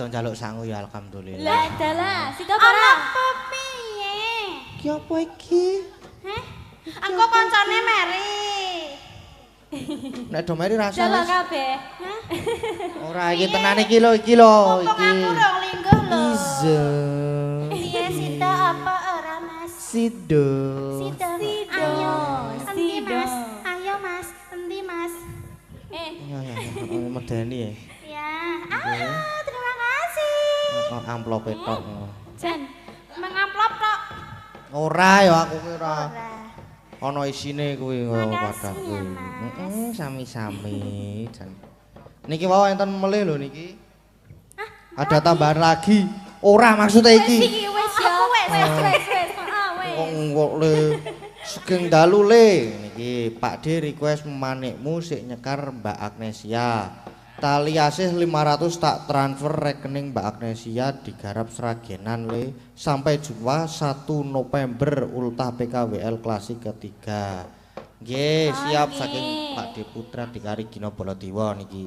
njaluk sangu ya alhamdulillah. Lah dalah, sida ora. Apa piye? Ki apa iki? Heh? Aku koncone Mary. Nek do meri rasa Dalah wis. kabeh. Hah? Ora iki tenan iki lho iki lho Mumpung iki. aku rong lingguh lho. Iza. Piye sida apa ora Mas? Sido. Sida. Sido. Ayo, endi Sido. Mas? Ayo Mas, endi Mas? Ya medeni ya. Ya, terima kasih. Amplop tok. Jan, Mengamplop kok. Ora ya aku ki ora. Ora. Ana isine kuwi Makasih padha ya, kuwi. Mas. Sami-sami. Jan. Niki wae enten melih lho niki. Ada tambahan lagi. Ora maksudnya iki. wis ya. Aku wis. Wis. Wis. Kok le sugeng dalu le niki Pak D request manikmu sik nyekar Mbak Agnesia. Tali asih 500 tak transfer rekening Mbak Agnesia digarap seragenan le sampai jumpa 1 November ultah PKWL klasik ketiga. Nggih, siap nggih. saking Pak D Putra Dikari Gino Bolotiwo niki.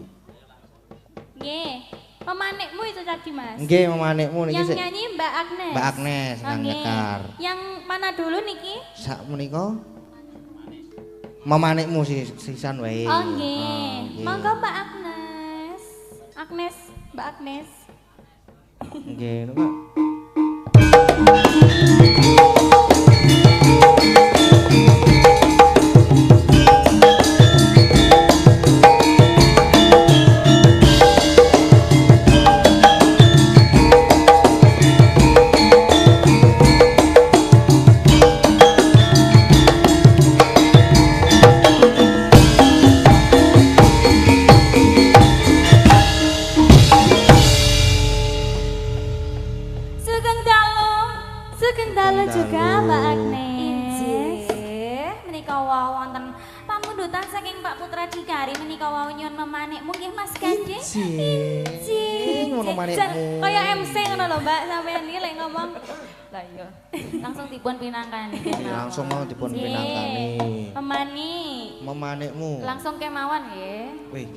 Nggih. Pemanikmu itu tadi, Mas. Nggih, memanikmu niki Yang sik nyanyi Mbak Agnes. Mbak Agnes Oh, yang nggih. nyekar. Yang mana dulu niki? Sak menika memanikmu sisan wae. Oh nggih. nggih. Monggo Mbak Agnes. Agnes, Mbak Agnes. Nggih, niku. Sugeng dalu juga dalu. Mbak Agnes. Menika wonten pamundutan saking Pak Putra Dikari menika wau nyuwun memanikmu nggih Mas Kanjeng. Ngono manikmu. Kaya MC ngono lho Mbak, sampeyan iki lek ngomong. Lah iya. Langsung dipun pinangkani kemawon. Langsung mau dipun Nggih. pinangkani. Pemani. Memanikmu. Langsung kemawon nggih. Wih,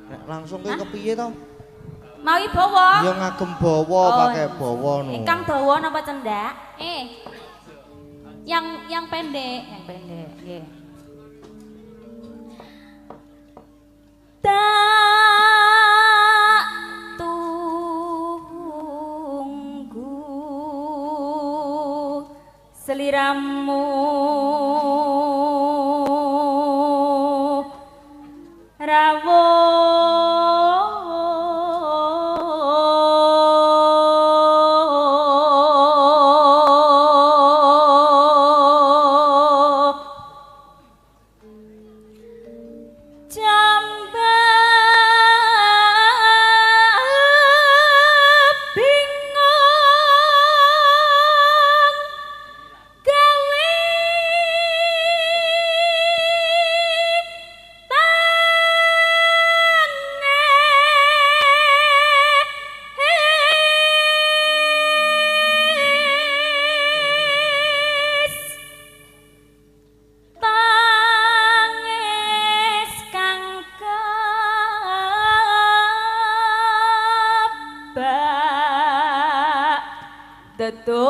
nek langsung kowe kepiye to? Mawi bawa. Ya ngagem bawa pakai bawa no. Ingkang dawa napa cendak? Yang pendek, nggih. Tak tunggu seliramu rawuh jambak bingung gawe tangis kang kebak dedonga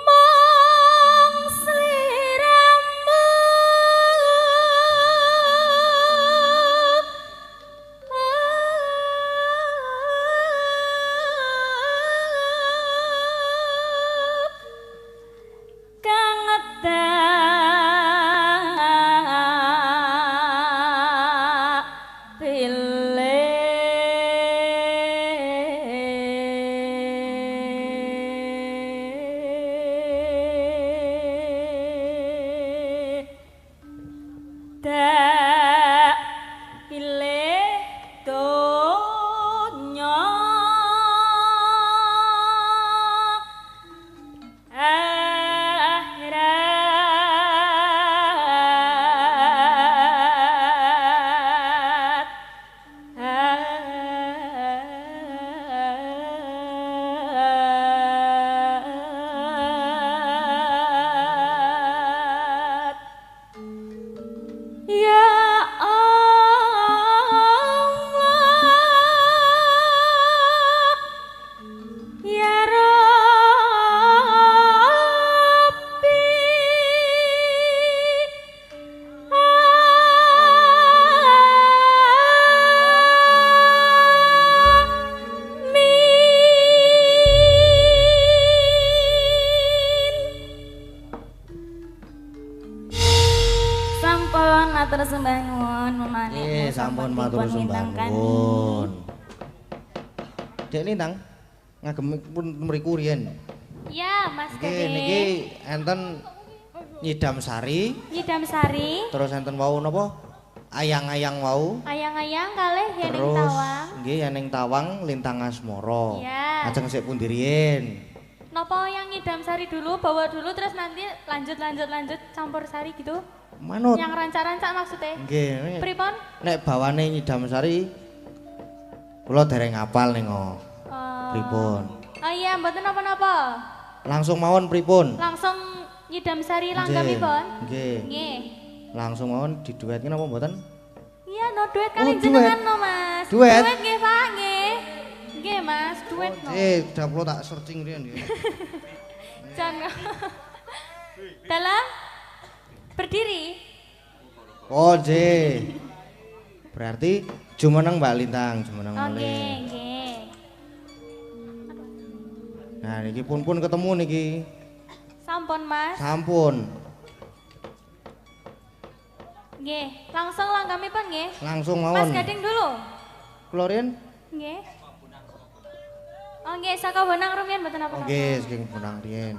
mong sliramu kang sampun matur sembah nuwun memanik. Sampun matur sembah nuwun. Dek Lintang ngagem pun mriku riyen. Ya, Mas Nggih Gede. niki enten Nyidam Sari, Nyidam Sari, terus enten wau napa? Ayang-ayang wau. ayang-ayang kalih Yening Terus Tawang. nggih Yeneng Tawang Lintang Asmara. Ya. Ajeng sik pundi riyen? Napa yang Nyidam Sari dulu, bawa dulu terus nanti lanjut campur sari gitu? Manut. Yang rancak-rancak maksudnya? Nggih. Pripun? Nek bawane Nyidam Sari kula dereng hafal ning pripun. Oh iya, mboten napa-napa. Langsung mawon pripun? Langsung Nyidam Sari Nggih. langgamipun. Nggih. Nggih. Langsung mawon diduetke napa mboten? Iya, no duet kali Oh, jenengan duet. no, Mas. Duet? Duet nggih, Pak, nggih. Nggih, Mas, duet no. Dah kula tak searching riyen nggih. Jangan. Dalam berdiri. Oh, nggih. Berarti jumeneng Mbak Lintang, jumeneng Oh, mulih. nggih, nggih. Nah, niki pun ketemu niki. Sampun, Mas. Sampun. Nggih, langsung langgamipun nggih. Langsung Mas mawon. Gading dulu. Kula riyen? Nggih. Oh, nggih, saka Bonang rumiyin mboten apa-apa. Nggih, saking Bonang riyen.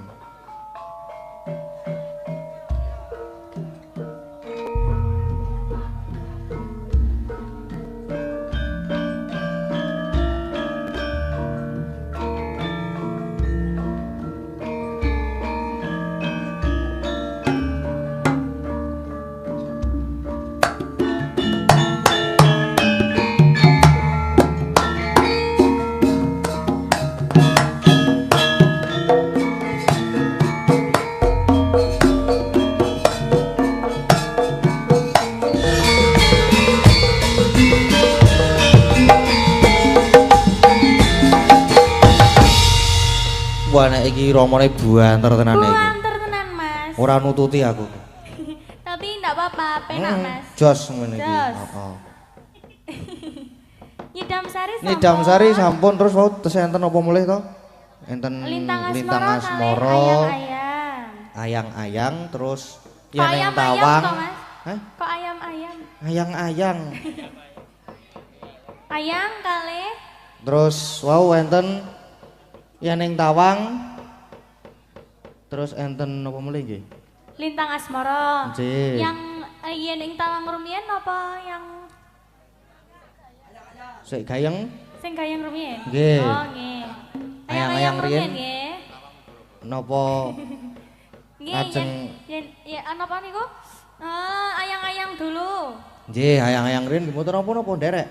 Wah, nek iki romone buanter tenan iki. Buanter tenan, Mas. Ora nututi aku. Tapi enggak apa-apa, penak, Mas. Jos ngene iki. Jos. Heeh. Nyidam Sari sampun. Nyidam Sari sampun terus wau tes enten apa mulih to? Enten Lintang Lintang Asmara Asmara. ayam-ayam. Ayang-ayang terus Kok Yeneng ayam-ayam Tawang. toh, Mas? Hah? Kok ayam-ayam? Ayang-ayang. Ayang kalih Terus wau enten Yeneng Tawang. Terus enten apa mulih nggih? Lintang Asmara. Nggih. Yang Yening Tawang rumiyin apa yang Sik gayeng sing gayeng rumiyin? Nggih. Oh, nggih. Ayang-ayang riyen. rumiyin nggih. napa Nggih, Ajeng. ya napa niku? Ayang-ayang dulu. nggih ayang-ayang riyen mboten napa-napa nderek.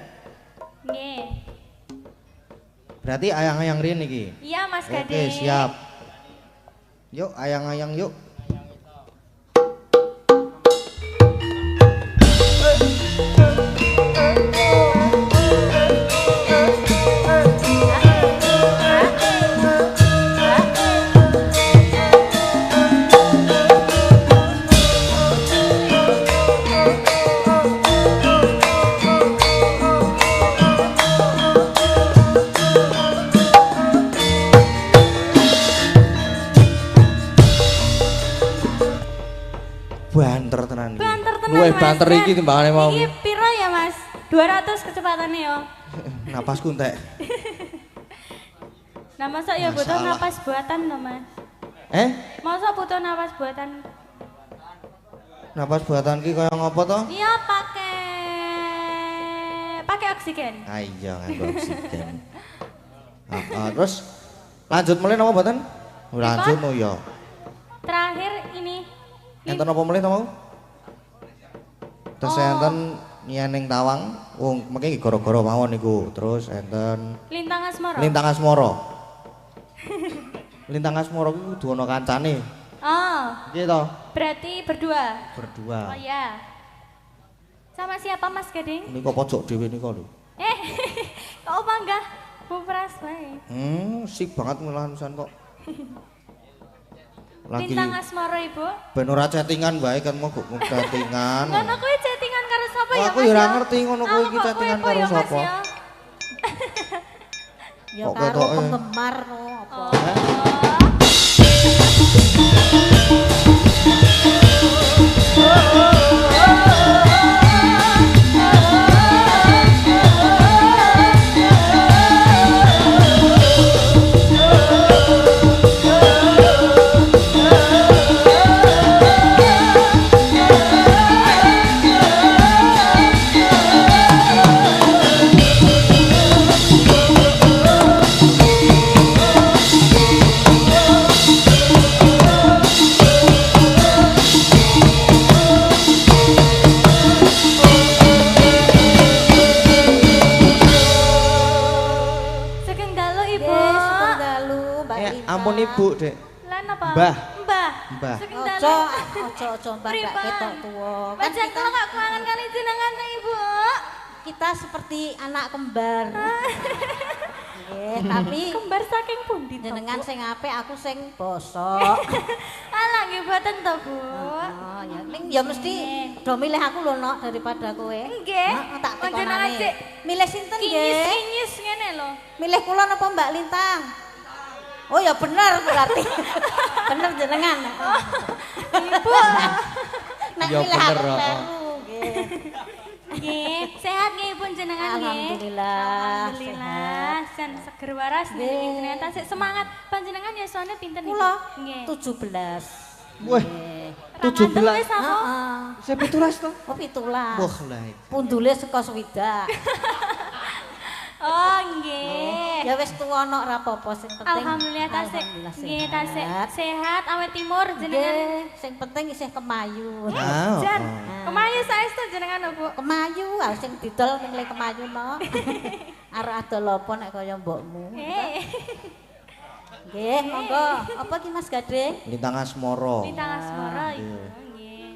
Nggih. Berarti ayang-ayang riyen iki. Iya, Mas Oke, Gading. siap. Yuk ayang-ayang yuk. Banter tenan iki. Banter tenan, Luwih Mas. banter iki timbangane mau. Iki piro ya, Mas? 200 kecepatannya yo. Napasku entek. Nah, masa ya butuh Masalah. napas buatan loh, Mas? Masa butuh napas buatan? napas buatan ki kaya ngopo to? Iya, pakai oksigen. Ah iya nganggo oksigen. Terus lanjut mulai napa mboten? Lanjut no ya. Terakhir ini Enten apa mulai to mau? Terus Oh. enten Yeneng Tawang, wong mengki gara-gara mawon niku. Terus enten Lintang Asmara. Lintang Asmara. Lintang Asmara kuwi kudu ana kancane. Oh, Nggih to? berarti berdua. Berdua. Oh ya. Sama siapa, Mas Gading? Nika pojok dhewe nika lho. Kok apa enggak? Bu Pras wae. Sip banget ngelanusan kok. Lagi Lintang Asmara, Ibu. ben ora chattingan wae kan mau kok chattingan. Ngono kuwi chattingan karo sapa Oh, ya, aku Mas? ya ora ya? ngerti ngono kuwi iki Aku kok chattingan kepo karo ya, Mas, sapa. ya? Ya Kok karo ketoke? penggemar no apa. Oh. Ibu, Dek. Lan apa? Mbah. Mbah. Mbah. Saking Ojo, dalu. ojo mbak gak Pripun? ketok tuwa. Kan Pancen kita, kula gak kuangan kali jenengan Ibu. kita seperti anak kembar. Nggih, tapi Kembar saking pundi to? jenengan Bu? sing apik, aku sing bosok. Alah nggih boten to, Bu. Oh, ya ning ya mesti do milih aku lho nok daripada kowe. Nggih. Heeh, tak Panjenengan tekonane. sik Milih sinten nggih? kinyis-kinyis ngene lho. Milih kula napa Mbak Lintang? Oh ya bener berarti. Bener jenengan. Ibu. Nek Ya milih bener, aku oh. kleru nggih. Nggih, sehat nggih pun jenengan nggih. Alhamdulillah, Alhamdulillah, sen seger waras Nggih. nggih jenengan tasik semangat. Panjenengan yasane pinten Ibu? Kula Nggih. 17. Wah, Nggih. 17. Wis apa? Heeh. Saya 17 to. Oh 17. Wah, lah. Pundule saka swidak. Oh, nggih. Ya wis tuwa nok ra apa-apa sing penting. Alhamdulillah tasik. Alhamdulillah Nggih tasik. sehat. Sehat awet timur jenengan. Nggih, sing penting isih kemayu. Ah, Jan, oh. kemayu saestu jenengan lho, Bu. Kemayu, ah sing didol ning le kemayu no. Arek adol apa nek kaya mbokmu. Nggih. Nggih, monggo. Apa ki Mas Gading? Lintang Asmoro. Lintang asmara iya. Ibu. Nggih.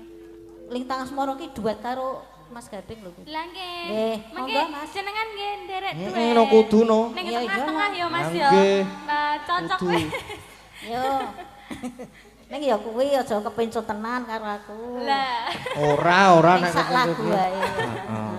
Lintang Asmoro ki duet karo Mas Gading lho. Lah nggih. Nggih, Mangke monggo, Mas. jenengan nggih nderek duwe. No kudu no. Ning Iya, iya. tengah-tengah ya Mas ya. Nggih. Nah, cocok Kudu. weh. Yo. Ning ya kuwi aja kepencut tenan karo aku. Lah. Ora Ning nek sak lagu kudu. wae. Heeh.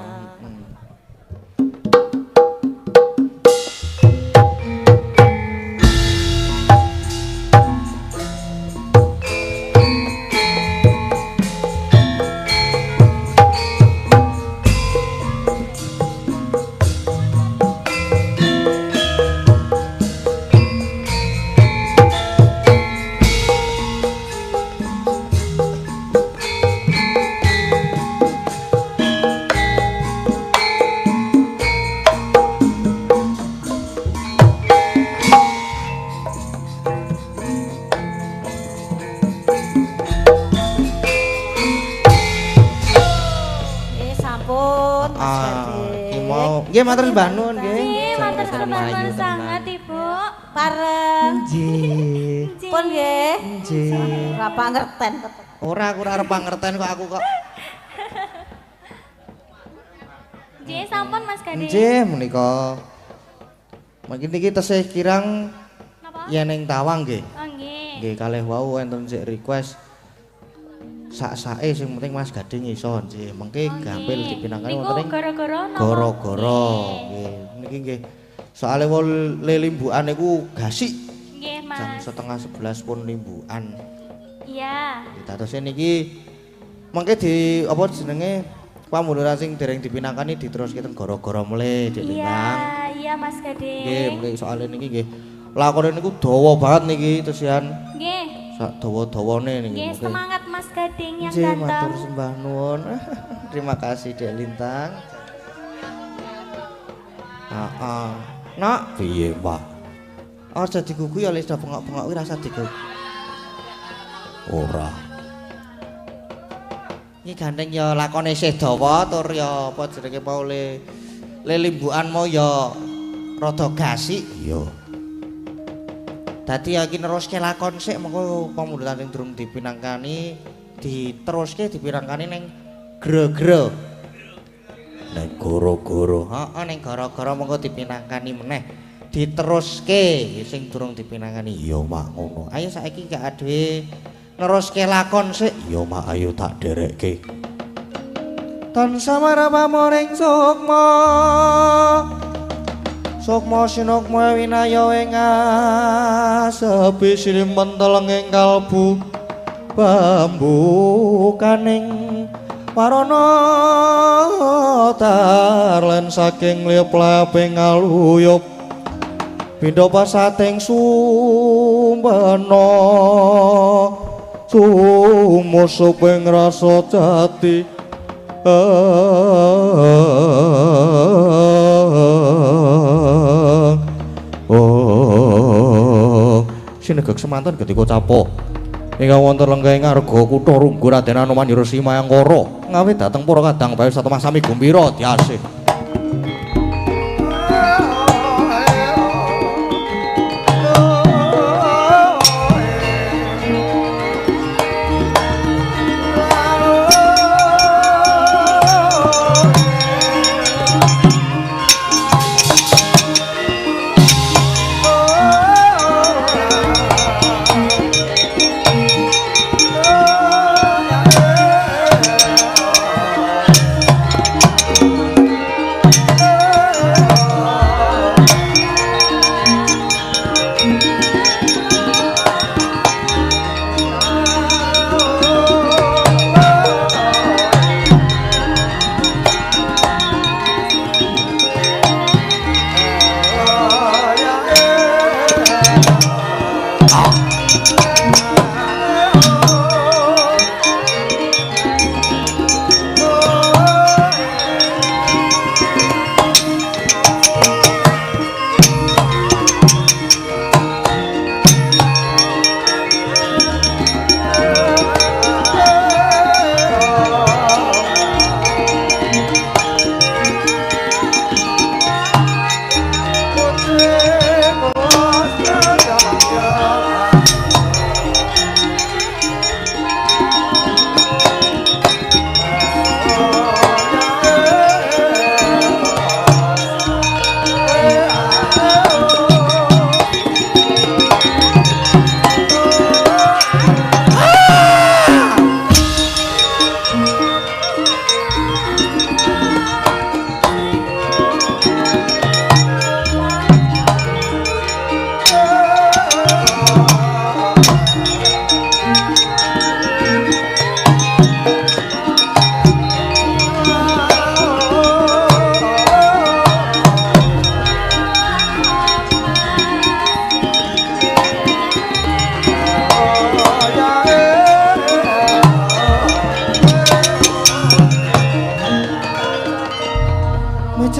Sampun Mas Ah, Gading. iki mau nggih matur sembah nuwun nggih. Nggih, matur Jangan nuwun melayu sangat tenan. Ibu. Pareng. Nggih. Pun nggih. Nggih. Ora pangerten tetep. Ora aku ora arep pangerten kok aku kok. Nggih, sampun Mas Gading. Nggih menika. Mungkin iki tesih kirang Napa? yeneng tawang nggih. Oh, nggih. Nggih kalih wau enten sik request sak-sake sing penting Mas Gading iso nggih. Mengke gampil dipinangkani Niku wonten ing gara-gara napa? gara-gara Nggih. nggih. Niki nggih. Soale wole limbukan niku gasik Nggih, jam Mas. setengah 11 pun limbukan. Iya. Dadose niki mengke di apa jenenge pamunduran sing dereng dipinangkani diteruske ten gara-gara mele Dik Iya, Lintang. iya Mas Gading. Nggih, mengke soalé niki nggih lakone niku dawa banget niki tesian Nggih. sak dawa-dawane niki. Nggih, Mengke- semangat Mas Gading yang Nggih, matur ganteng. sembah nuwun. Terima kasih Dek Lintang. Heeh. Nak, piye, Pak? Aja digugu ya wis dah bengok-bengok kuwi rasa digugu. Ora. Iki gandeng ya lakone isih dawa tur ya apa jenenge mau le limbukan mau ya rada gasik. Iya. Dadi ya iki neruske lakon sik mengko pamundutan sing durung dipinangkani diteruske dipinangkani ning gre-gre. Ning goro-goro. Heeh ning gara-gara mengko dipinangkani meneh. Diteruske sing durung dipinangkani. Iya mak ngono. Ayo saiki gak adewe neruske lakon sik. Iya mak ayo tak derekke. Tansah marapa-moring sukma. Sukma sinukma winaya ing asepi silim menteleng ing kalbu bambu kaning warana tarlen saking liep-leping ngaluyup pindha pasating sumbana sumusuping rasa jati sinegek semanten ketika capok ingkang wonten lenggahing arga kutha Runggu Raden Anoman Resi Mayangkara ngawit dhateng para kadang bae satu masami gumbira diasih.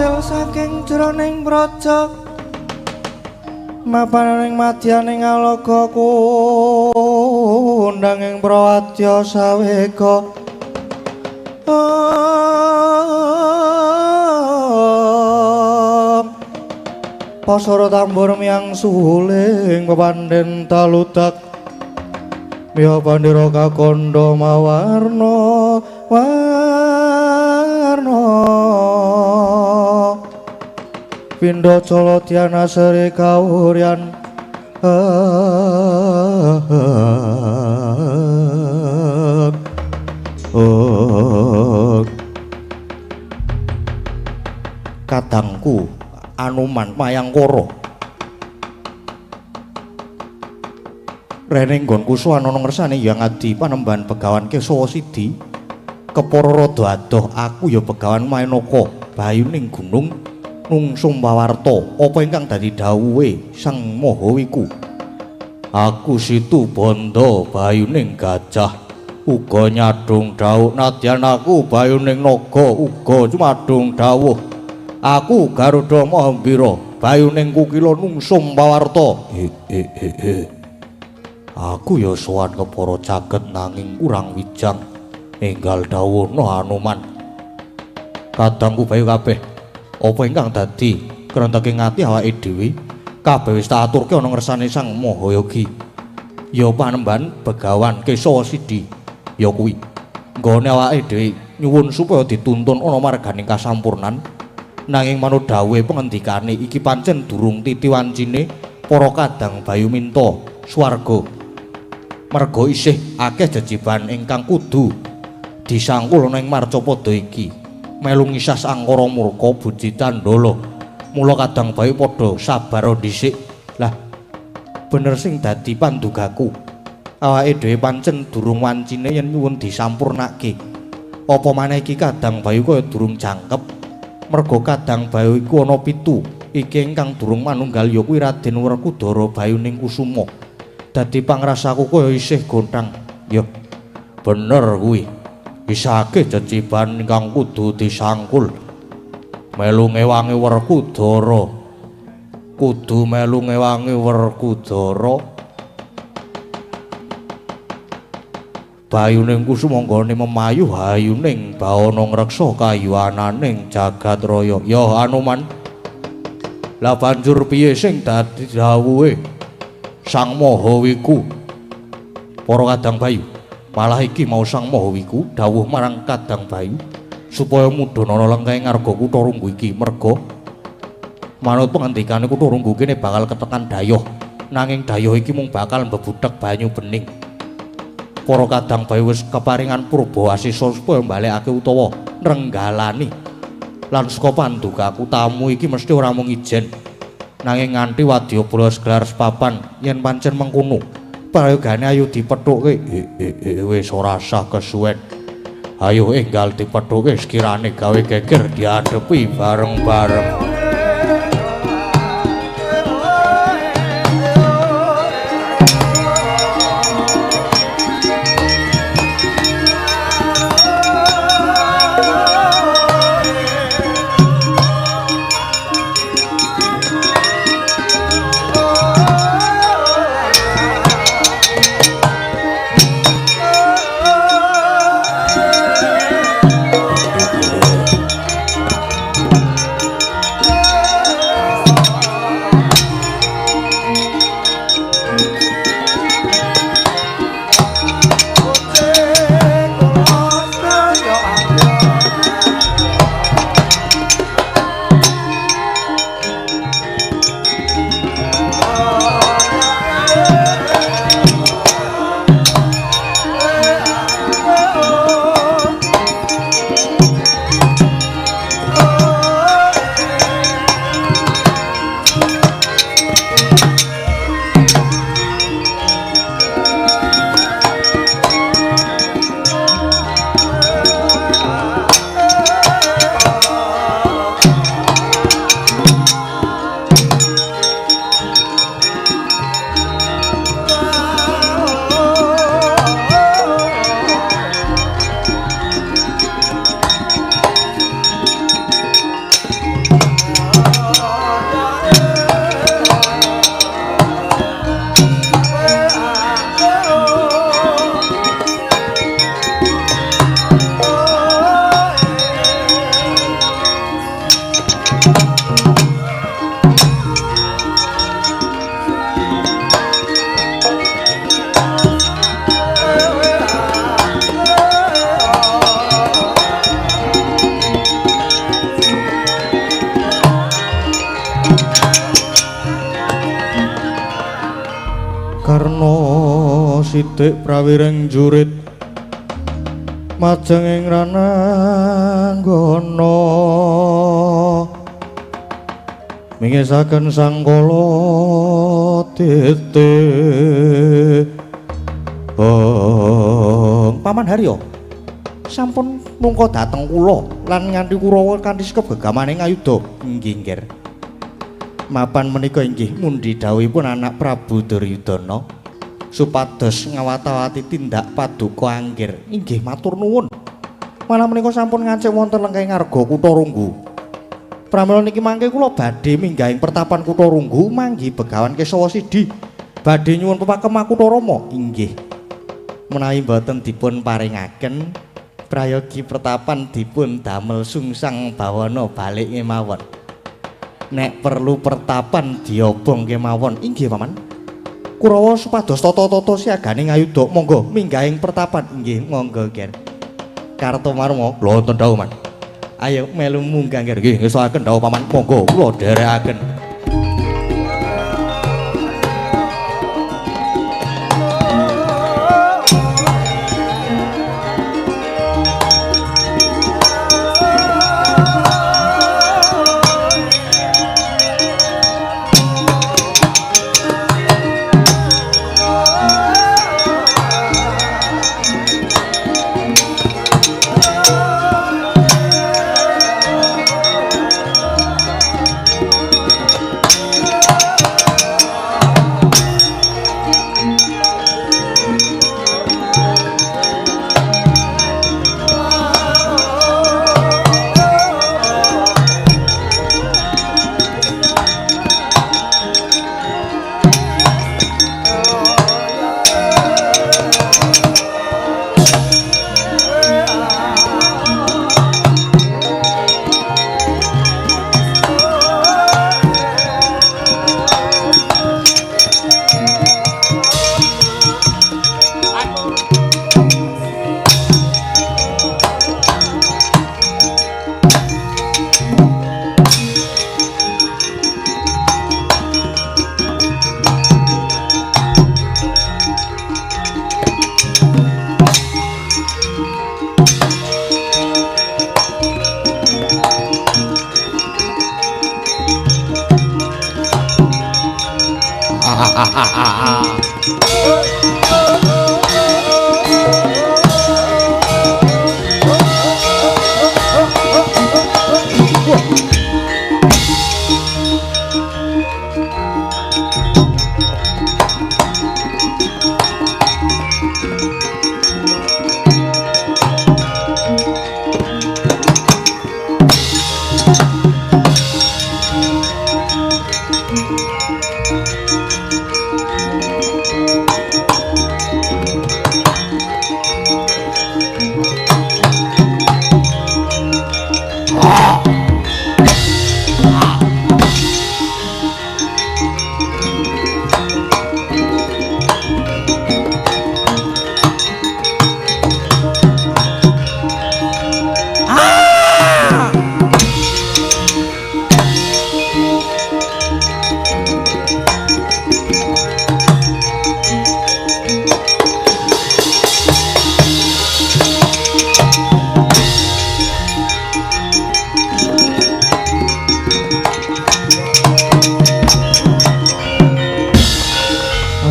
kasil saking jroning praja mapan ing madyaning alaga kundang ing prawadya sawega pasara tambur miyang suling pepandhen taludak miya pandira kakandha mawarna warna pindha cala diana seri kawuryan kadangku Anuman Mayangkara rene nggonku suwana ngersane Hyang Adi Panembahan Begawan Kesawa Sidi kepara rada adoh aku ya Begawan Mayanaka bayuning gunung nungsum pawarta apa ingkang dadi dawuhe Sang Mahawiku aku Situ Banda bayuning gajah uga nyadung dawuh nadyan aku bayuning naga uga cumadung dawuh aku Garuda Mahambira bayuning kukila nungsum pawarta aku ya sowan kepara jagat nanging kurang wijang enggal dawuhna Hanuman kadangku bayu kabeh apa ingkang dadi krenteking ati awake dhewe kabeh wis tak aturke ana ngersane Sang Mahayogi ya Panembahan Begawan Kesawa Sidi ya kuwi nggone awake dhewe nyuwun supaya dituntun ana marganing kasampurnan nanging manut dawuhe pengendikane iki pancen durung titi wancine para kadang bayu minta swarga merga isih akeh jejiban ingkang kudu disangkul ning marcapada iki melu ngisas angkara murka buji candala mula kadang bayu padha sabar dhisik lah bener sing dadi pandugaku awake dhewe pancen durung wancine yen nyuwun disampurnake apa maneh iki kadang bayu kaya durung jangkep merga kadang bayu iku ana 7 iki ingkang durung manunggal ya kuwi Raden Werkudara bayuning Kusuma dadi pangrasaku kaya isih gontang ya bener kuwi isake jeciban ingkang kudu disangkul melu ngewangi Werkudara kudu melu ngewangi Werkudara bayuning Kusuma nggone memayu hayuning bawana ngreksa kayuananing jagat raya ya Hanuman lah banjur piye sing dadi dawuhe Sang Mahawiku para kadang bayu malah iki mau Sang Mahawiku dawuh marang kadang bayu supaya mudhana lengkahe ngarga Kutha Runggu iki merga manut pengendikane Kutha Runggu kene bakal ketekan dayoh nanging dayoh iki mung bakal mbebudhek banyu bening para kadang bayu wis keparingan purba asisa supaya mbalekake utawa nrenggalani lan saka pandugaku tamu iki mesti ora mung ijen nanging nganti wadyabala gelar sepapan yen pancen mengkono prayogane ayo dipethuke wis ora sah kesuwen ayo enggal dipethuke sekirane gawe geger diadepi bareng-bareng. sithik prawiring jurit majeng ing rananggana mingisaken sangkala titik Paman Haryo sampun mungko dhateng kula lan nganti Kurawa kanthi sikap gegamaning ayuda inggih nggih mapan menika inggih mundi dawuhipun anak Prabu Duryudana supados ngawat-awati tindak paduka anggir inggih matur nuwun malah menika sampun ngancik wonten lengkeng ngarga Kutha Runggu pramila niki mangke kula badhe minggahing pertapan Kutha Runggu manggi Begawan Kesawa Sidi badhe nyuwun pepakem Kutha Rama inggih menawi boten dipun paringaken prayogi pertapan dipun damel sungsang bawana balik kemawon nek perlu pertapan diobong kemawon inggih paman Kurawa supados tata-tata siaganing ayuda monggo minggahing pertapan inggih monggo ger Kartomarma lho wonten dawuh man ayo melu munggah ger nggih ngesaken dawuh paman monggo kula dherekaken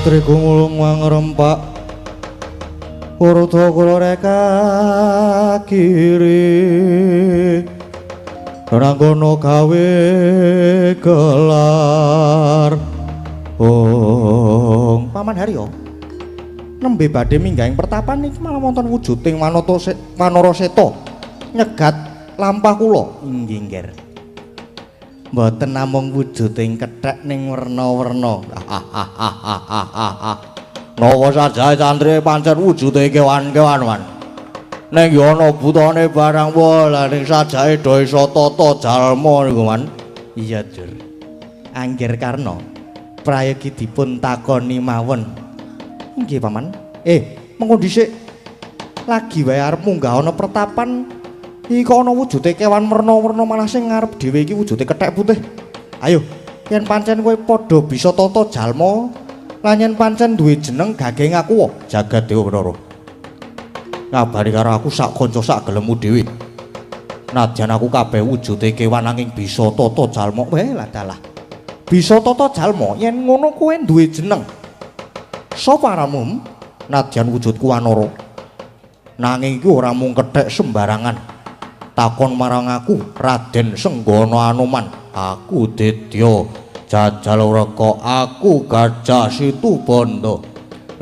Triku ngulung wangrempak urutha kula reka kiri rangono gawe gelar Paman Haryo nembe badhe minggahing pertapan iki malah wonten wujuding Wanara Seta nyegat lampah kula inggih nggih mboten namung wujuding kethek ning werna-werna. Nawa sajahe cantri pancen wujude kewan-kewan wan. Ning yo ana butane barang wae ning sajahe do isa tata jalma niku wan. Iya, Dur. Anggir Karna prayogi dipun takoni mawon. Nggih, Paman. Mengko dhisik lagi wae arep munggah ana pertapan iki ana wujude kewan werna-werna malah sing ngarep dhewe iki wujude kethek putih. Ayo, yen pancen kowe padha bisa tata jalma Lan yen pancen duwe jeneng gageng aku jagat Dewa Brara. Ngabari karo aku sak kanca sak gelemmu dhewe. Nadyan aku kabeh wujude kewan nanging bisa tata jalma. Weh lah dalah. Bisa tata jalma yen ngono kowe duwe jeneng. Sapa aranmu? Nadyan wujudku wanara. Nanging iki ora mung kethek sembarangan. Takon marang aku Raden Senggana Anoman. Aku Dedya Jajalreka, aku Gajah Situbanda.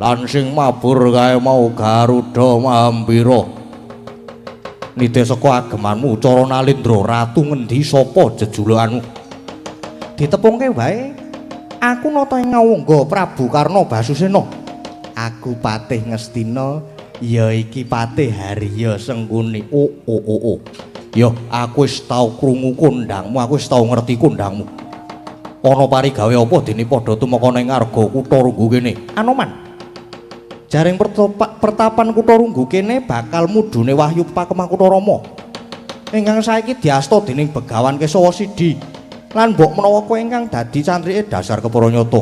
Lan sing mabur kae mau Garuda Mahambira. Nite saka agemanmu cara nalindra ratu ngendi sapa jejulukanmu? Ditepungke wae. Aku nata ing ngawangga Prabu Karna Basusena. Aku Patih Ngastina, ya iki Patih Harya Sengkuni. Oh. Ya aku wis tau krungu kondangmu, aku wis tau ngerti kondangmu. Ana parigawe apa dene padha tumeka ning Arga Kutharunggu kene? Anoman. Jaring pertapan Kutharunggu kene bakal mudhune Wahyu Pakemah Kutarama. Ingkang saiki diasta dening Begawan Kesawa Sidi. Lan mbok menawa kowe ingkang dadi cantrike Dasar Keparanyata.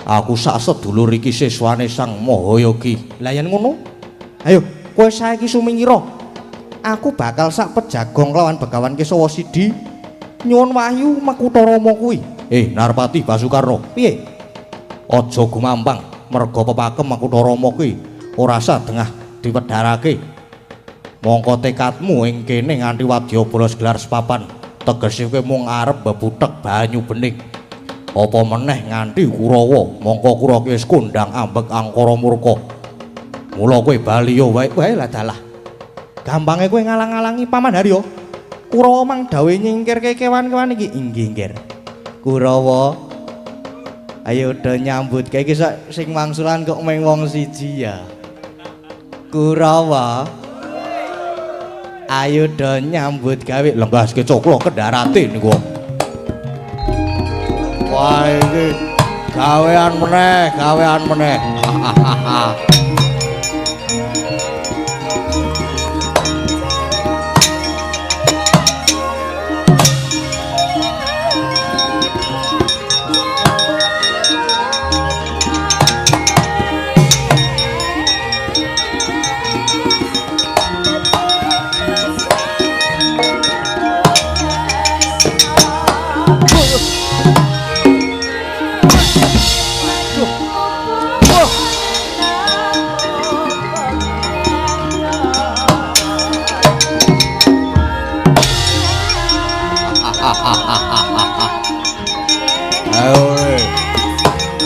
Aku sak sedulur iki siswane Sang Mahayogi. Lah yen ngono, ayo kowe saiki sumingira. Aku bakal sak pejagong lawan Begawan Kesawa Sidi. Nyuwun wahyu Makutarama kuwi. Narpati Basukarna, piye? Aja gumampang, merga pepakem Makutarama kuwi ora sadengah diwedharake. Mongko tekadmu ing kene nganti wadyabala gelar sepapan, tegese kowe mung arep bebutek banyu bening. Apa meneh nganti Kurawa, mongko Kurawa wis kondang ambek angkara murka. Mula kowe bali yo wae lah dalah. Gampange kowe ngalang-alangi Paman Harya. Kurawa mang dawuh nyingkirke kewan-kewan iki. Inggih, nggih. Kurawa, ayo do nyambut kae iki sing wangsulan kok mung wong siji ya. Kurawa, ayo do nyambut gawe lenggaske coklo kendarate niku. Wah iki gawean meneh.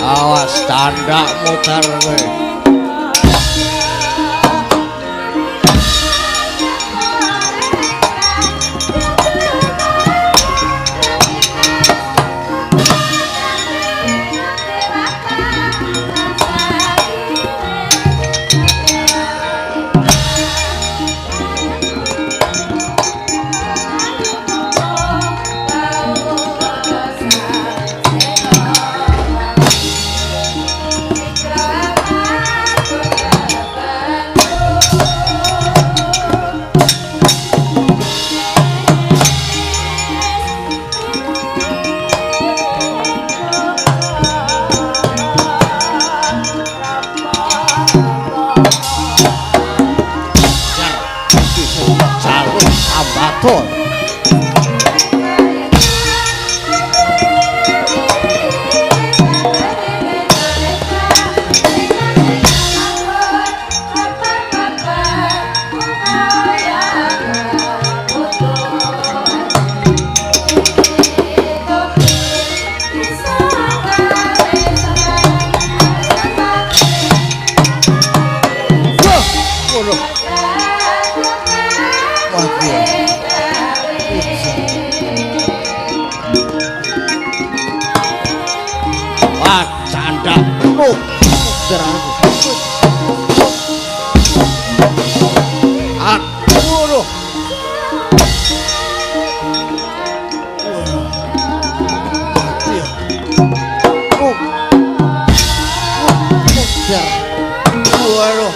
Awas tandak muter kowe. Waduh.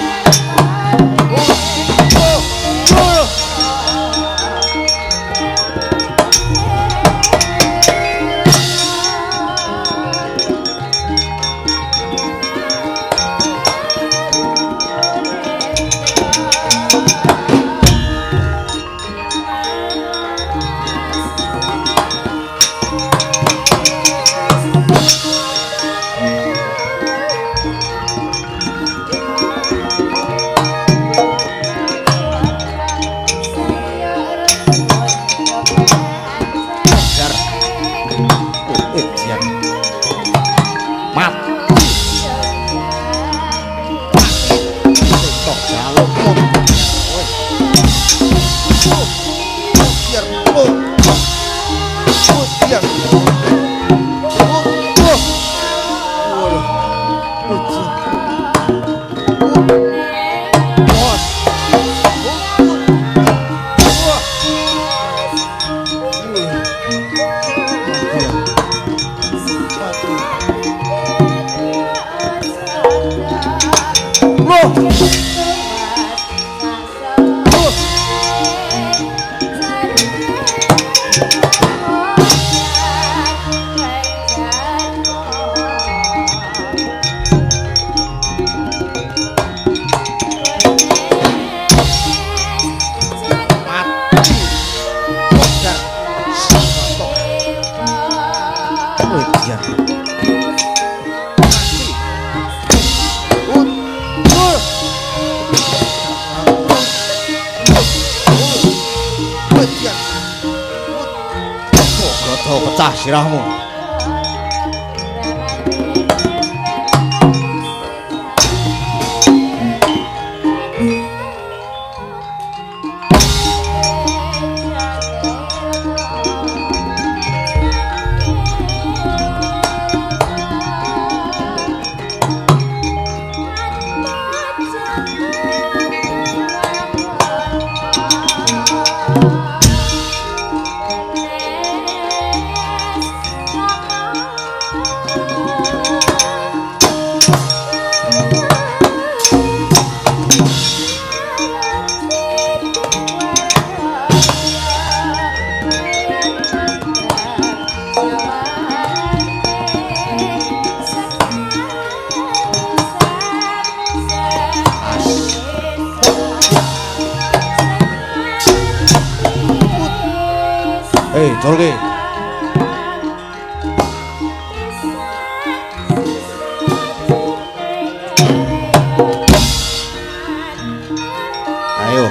Pecah sirahmu. Jolke. Ayo,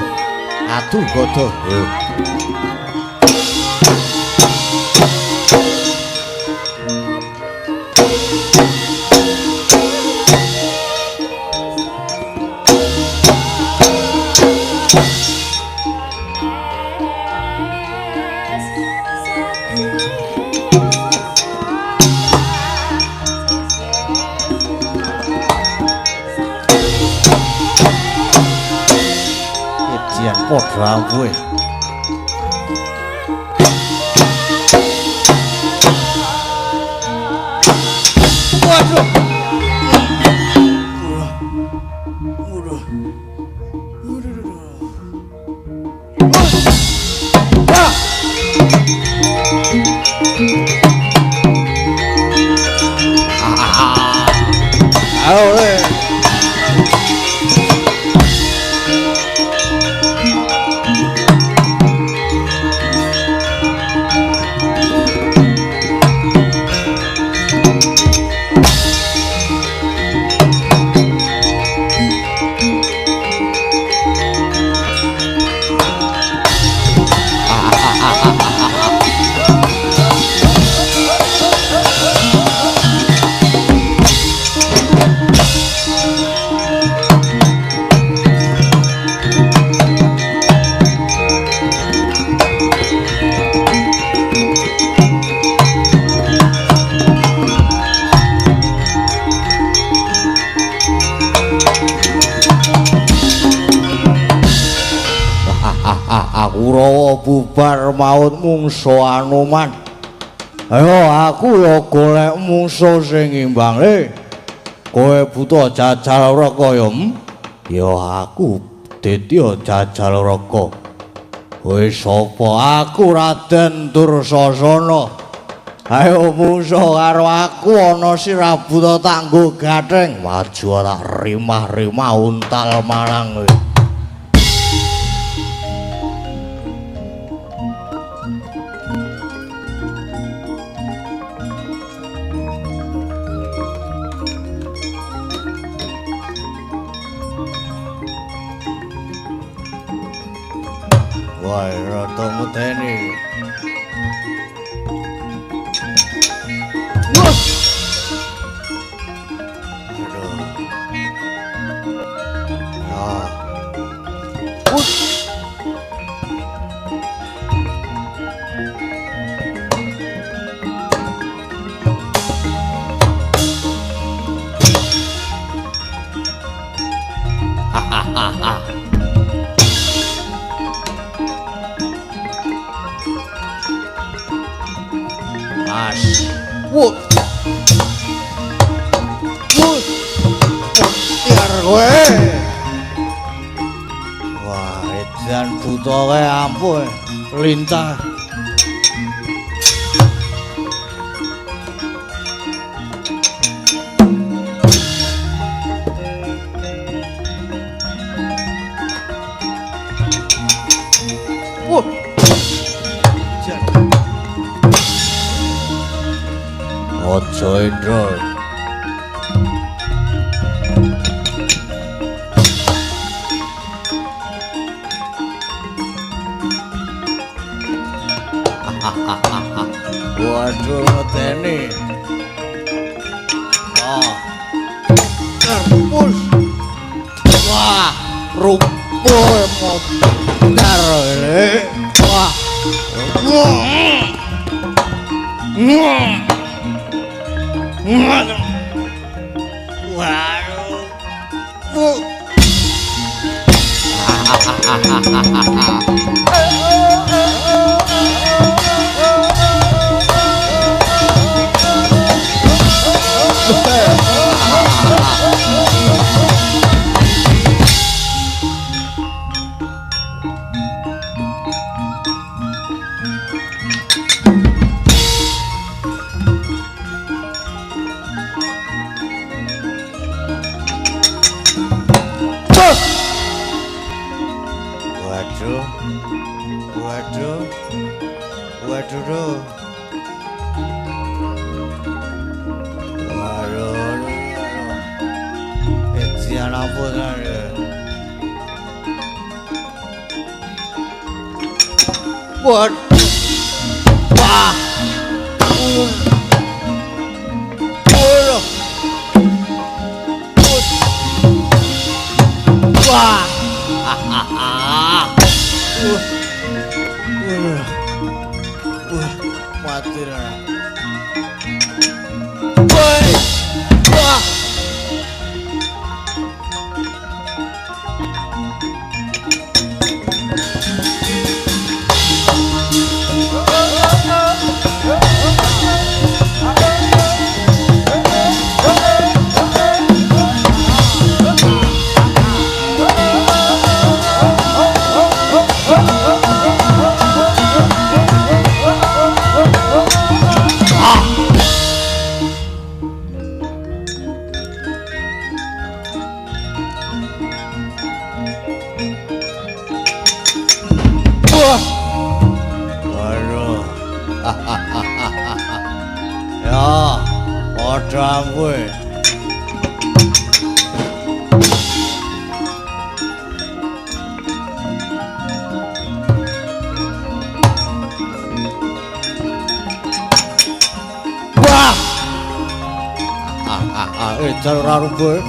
atuh godoh. Ayo. Podra kowe. Waduh. Kurawa bubar maut mungso Anoman. Ayo aku ya golek mungso sing imbang. Kowe buta jajal raka ya? Ya aku dadi jajal raka. Kowe sapa? Aku Raden Dursasana. Ayo mungso karo aku ana sirah buta tak nggo gatheng. Maju tak rimah-rimah untal marang kowe. Wah, rada medeni. Aduh. Ya. Mas. Wuh. Wuh. Mutiar kowe. Wah, edan buta kowe ampun. Lintah. Wuh. Ojo Indro. Waduh meteni. Oh. Terpus. Wah, rumpul motor ini. Wah. Waduh. Waduh, waduh, waduh, waduh, ejian apa tadi? Waduh, wah, waduh, wah. Mati lah. Woi, wah. Waduh. Ya, padha kowe. Wah. Jar ora rubuh.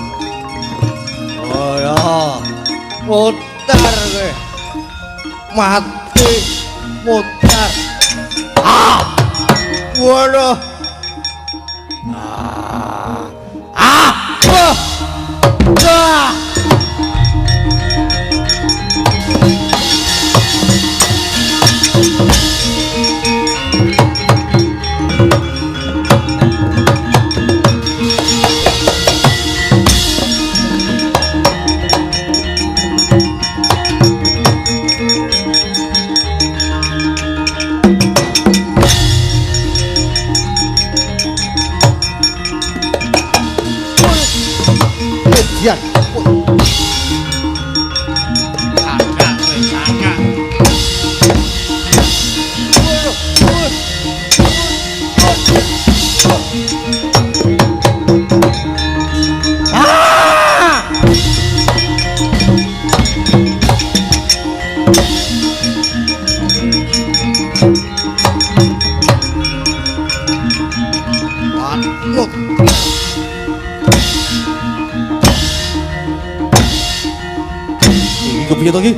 Oh ya. Mutar kowe. Mati mutar. Ah. Waduh. Ah. Ah. Wah. Wah. Ya. piye to iki?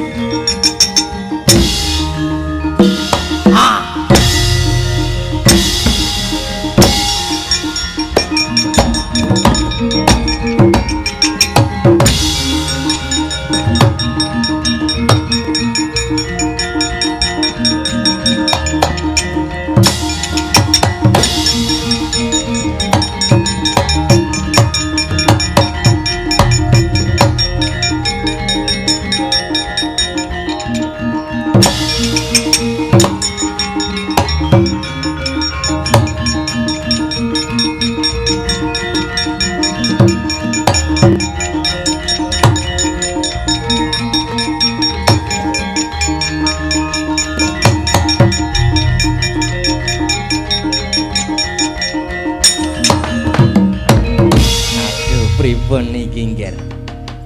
Pripun niki nggih?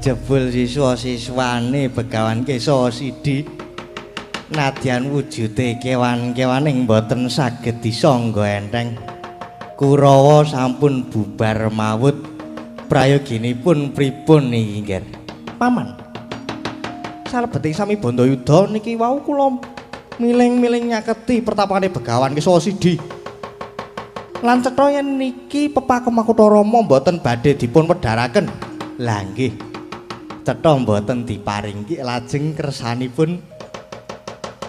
Jebul siswa-siswane Begawan Kesa Sidi nadyan wujude kewan-kewaning boten saged disangga enteng. Kurawa sampun bubar mawut. Prayoginipun pripun niki nggih? Paman. Salebeting sami Bandayuda niki wau kula miling-miling nyaketi pertapakane Begawan Kesa Sidi. Lan cetha yen niki pepakem Makutha Rama mboten badhe dipun wedharaken. Lah nggih. Cetha mboten diparingki lajeng kersanipun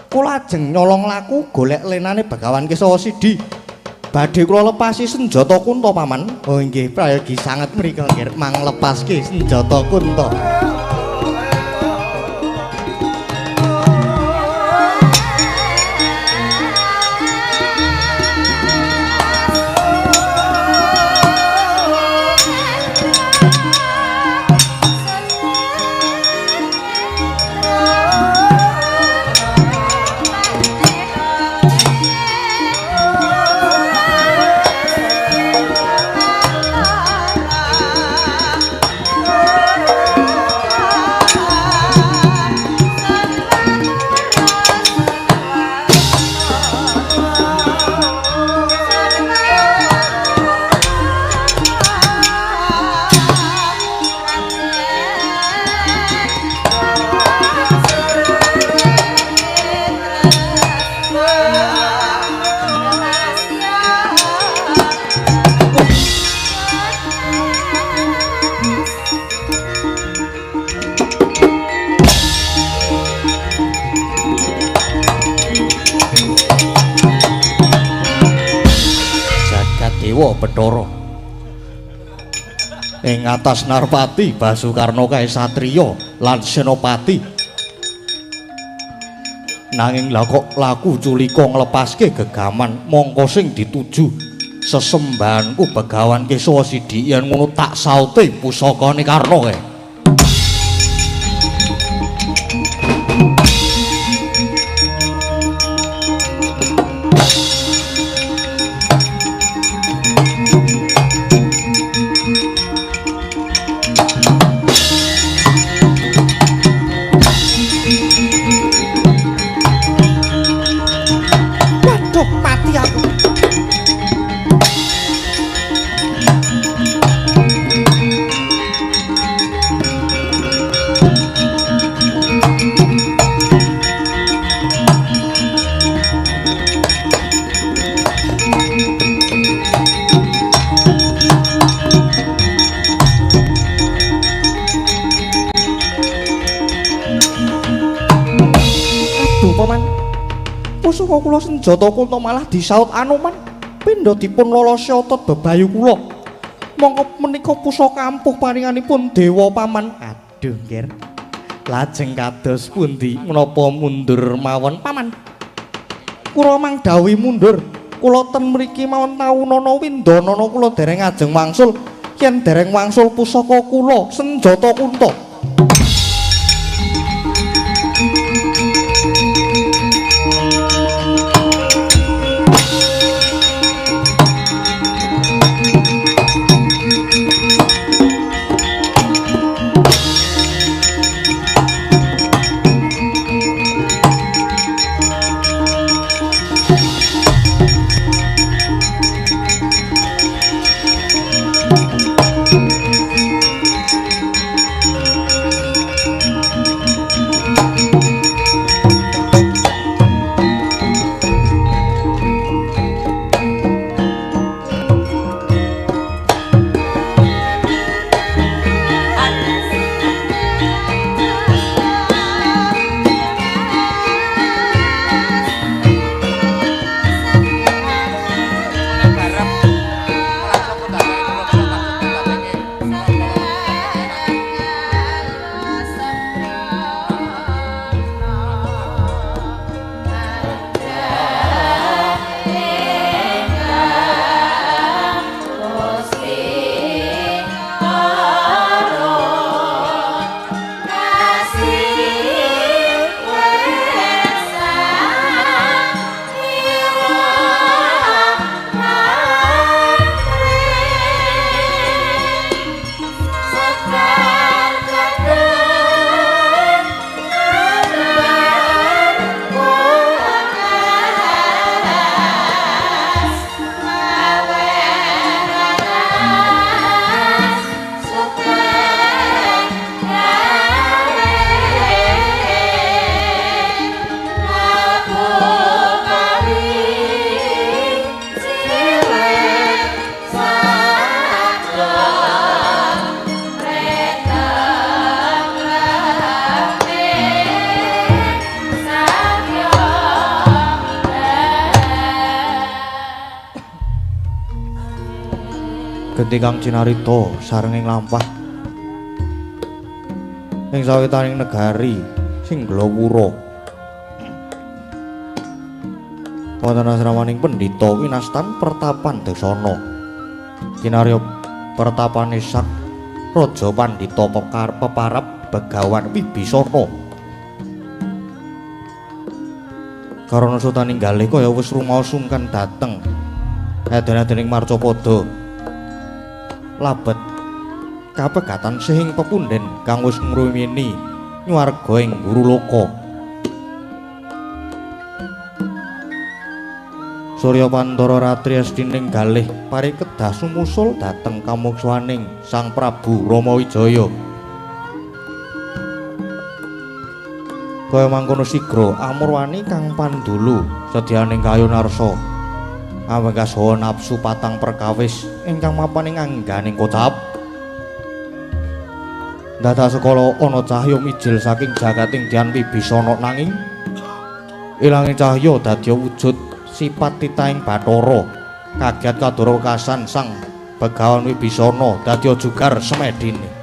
Kula ajeng nyolong laku golek lenane Begawan Kesa Sidi. Badhe kula lepasi senjata Kunta, Paman. Oh nggih, prayogi sanget mriku nggih manglepaske senjata Kunta. Dewa Bathara ing atas Narpati Basukarna kae satriya lan senopati nanging laku culika nglepaske gegaman mongko sing dituju sesembahanku Begawan Kesa Sidi yen ngono tak saute pusakane Karna kae. Pusaka kula senjata Kunta malah disaut Anoman pindha dipun lolosi otot bebayu kula. Mongko menika pusaka ampuh paringanipun dewa Paman. Aduh nggih. Lajeng kados pundi menapa mundur mawon Paman? Kula mangdawi mundur. Kula ten mriki mawon taunana windanana kula dereng ajeng wangsul. Yen dereng wangsul pusaka kula senjata Kunta. genti kang cinarita sarenging lampah ing sawetaning negari sing glawura wonten asramaning pendhita winastan Pertapan Desana kinarya pertapane sak raja pandhita peparap Begawan Wibisana karana sutaning galih kaya wis rumaos sungkan dateng eden-edening Marcapada labet kapegatan sing pepunden kang wis ngruwini nyuwarga ing Guruloka Surya Pandara Ratri Astining galih parikedah sumusul dhateng kamuksaning Sang Prabu Ramawijaya. Kaya mangkono sigra Amurwani kang pandulu sedyaning kayunarsa awengkas hawa nafsu patang perkawis ingkang mapan ing angganing kocap. Dados sekala ana cahya mijil saking jagating Dyang Wibisana nanging ilanging cahya dadya wujud sipat titahing Bathara kagiat kadurwekasan Sang Begawan Wibisana dadya jugar semedine.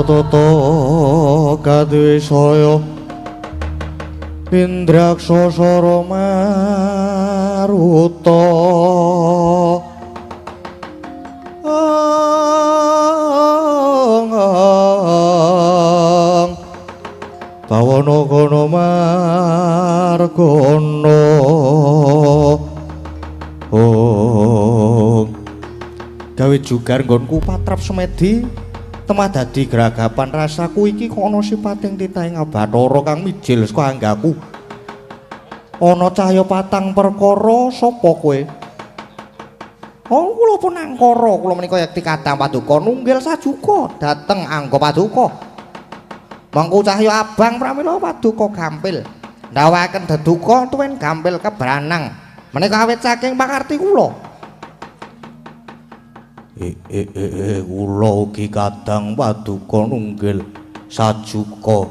Tata kadwisaya Indraksasara Maruta Bawana kono margana gawe jugar nggonku patrap semedi temah dadi gragapan rasaku iki kok ana sipating titahing Bathara kang mijil saka anggaku. Ana cahya patang perkara sapa kowe? Oh kula pun angkara, kula menika yekti kadang paduka nunggil sajuka dhateng angga paduka. Mangku cahya abang pramila paduka gampil. Ndawaken deduka tuwin gampil kebranang. Menika awit saking pakarti kula. Kula ugi kadang paduka nunggil sajuka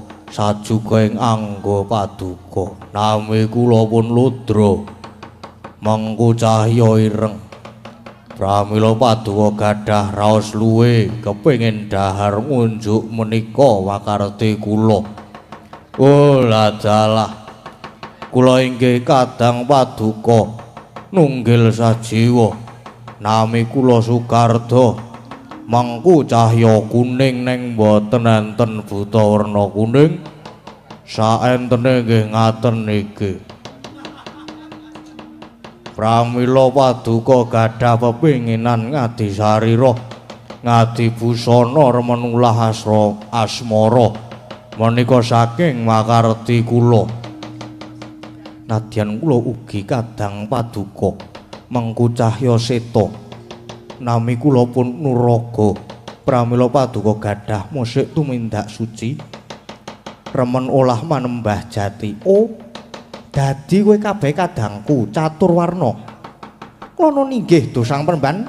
ing angga paduka nami kula pun Ludra mangku cahya ireng pramila paduka gadah raos luwe kepengin dahar ngunjuk menika wakarti kula. Oh ladalah kula inggih kadang paduka nunggil sajiwa nami kula Sukarda mangku cahya kuning ning boten enten buta werna kuning saentene nggih ngaten niki pramila paduka gadah pepinginan ngadi sarira ngadi busana remenulah asmara menika saking makarti kula nadyan kula ugi kadang paduka mengku cahya seta nami kula pun Nuraga pramila paduka gadah musik tumindak suci remen olah manembah jati. Oh, dadi kowe kabeh kadangku catur warna. Kula ninggih dosang peremban.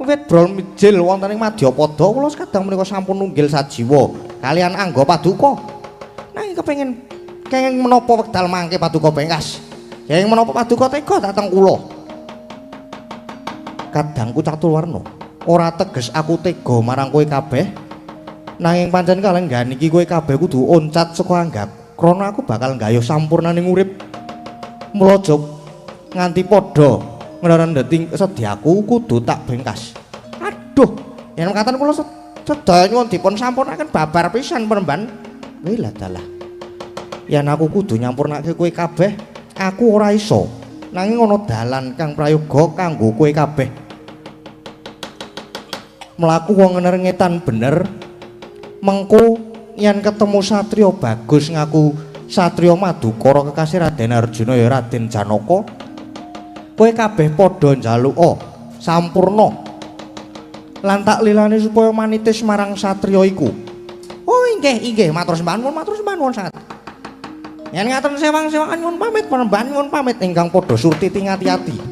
Wit brol mijil wonten ing Madyapada kula kadang menika sampun nunggil sajiwa kalian angga paduka. Nanging kenging menapa wekdal mangke paduka bengkas. Kenging menapa paduka tega dateng kula. Kadangku catur warna. Ora teges aku tega marang kowe kabeh. Nanging pancen kalenggan iki kowe kabeh kudu oncat saka anggap. Krana aku bakal nggayuh sampurnaning urip. Mula jog nganti padha ngrendheting sedyaku kudu tak bengkas. Aduh, yen mekaten kula sedaya nyuwun dipun sampurnaken babar pisan peremban. Wih dalah. Yen aku kudu nyampurnake kowe kabeh, aku ora iso. Nanging ana dalan kang prayoga kanggo kowe kabeh. Mlaku wong ngerengetan bener mengko yen ketemu satriya bagus ngaku satriya Madukara kekasih Raden Arjuna ya Raden Janaka kowe kabeh padha njaluka sampurna lan tak lilani supaya manitis marang satriya iku. Oh inggih matur sembah nuwun sanget. Yen ngaten sewang-sewangan nyuwun pamit penemban nyuwun pamit ingkang padha surti ati-ati.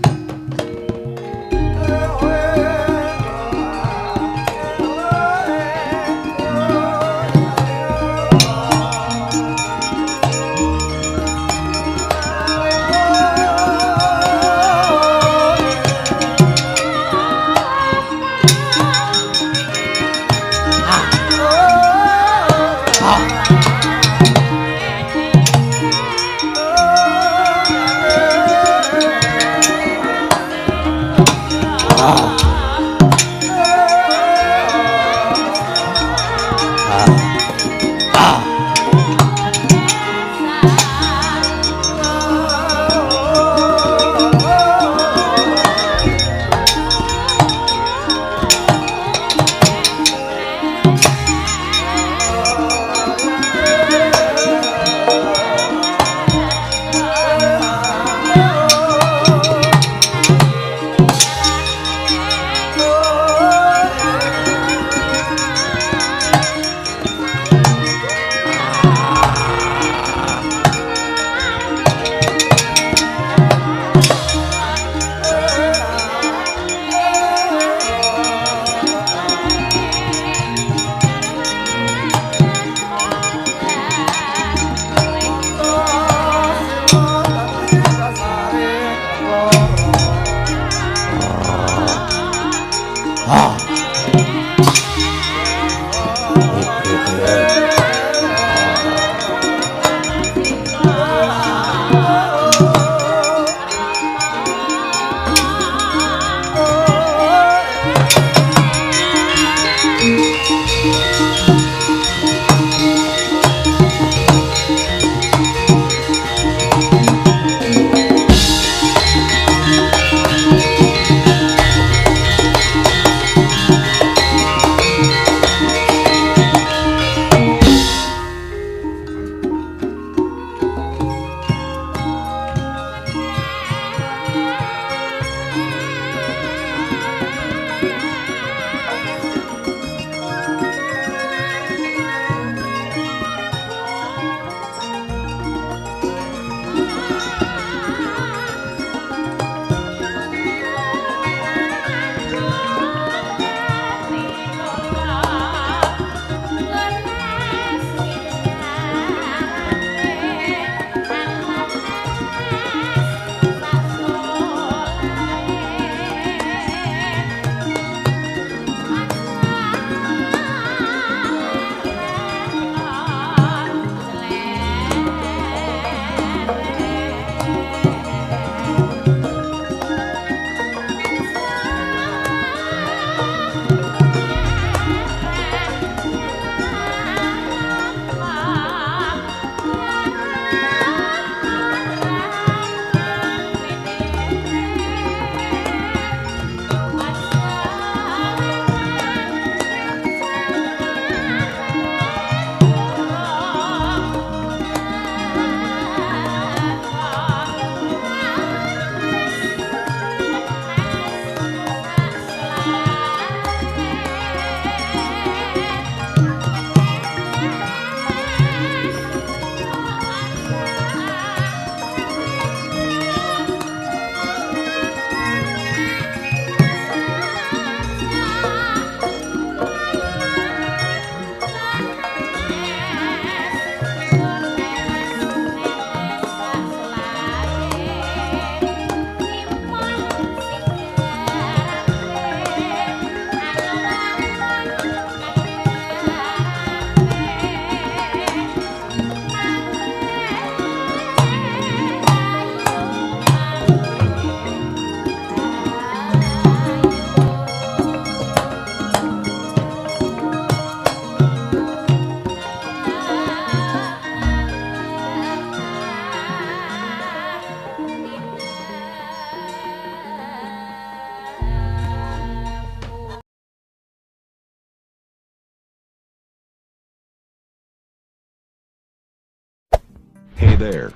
there.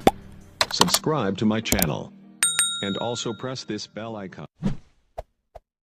Subscribe to my channel. And also press this bell icon.